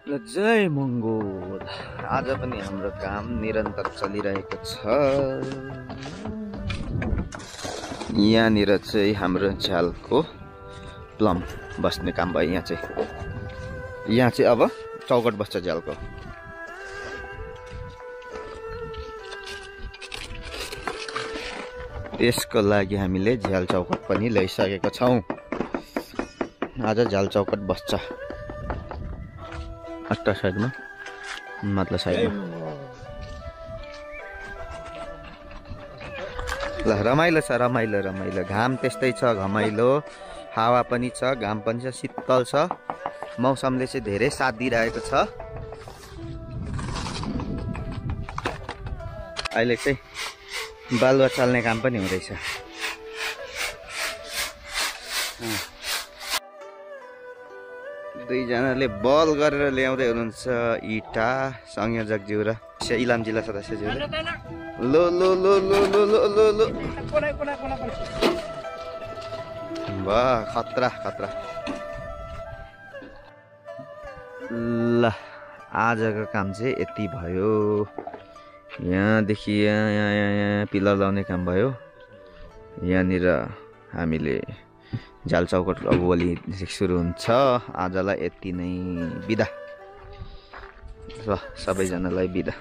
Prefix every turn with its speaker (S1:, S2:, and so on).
S1: जय मङ्गोल। आज पनि हाम्रो काम निरन्तर चलिरहेको छ। यहाँनिर चाहिँ हाम्रो झ्यालको प्लम बस्ने काम भयो। यहाँ चाहिँ अब चौकट बस्छ झ्यालको। त्यसको लागि हामीले झ्याल चौकट पनि ल्याइसकेका छौँ। आज झ्याल चौकट बस्छ अट्टा साइडमा, माथिल्लो साइडमा। ल रमाइलो छ, रमाइलो रमाइलो। घाम त्यस्तै छ, घमाइलो। हावा पनि छ, घाम पनि छ, शीतल छ। मौसमले चाहिँ धेरै साथ दिइरहेको छ। अहिले चाहिँ बालुवा चाल्ने काम पनि हुँदैछ। दुईजनाले बल गरेर ल्याउँदै हुनुहुन्छ इटा, संयोजकज्यू र इलाम जिल्ला सदस्यज्यूले। लो लो लो लो लो लो लो लो वाह, खतरा खतरा। ल आजको काम चाहिँ यति भयो। यहाँदेखि यहाँ पिलर लाउने काम भयो। यहाँनिर हामीले झ्याल चौकट अब भोलि सुरु हुन्छ। आजलाई यति नै बिदा। ल सबैजनालाई बिदा।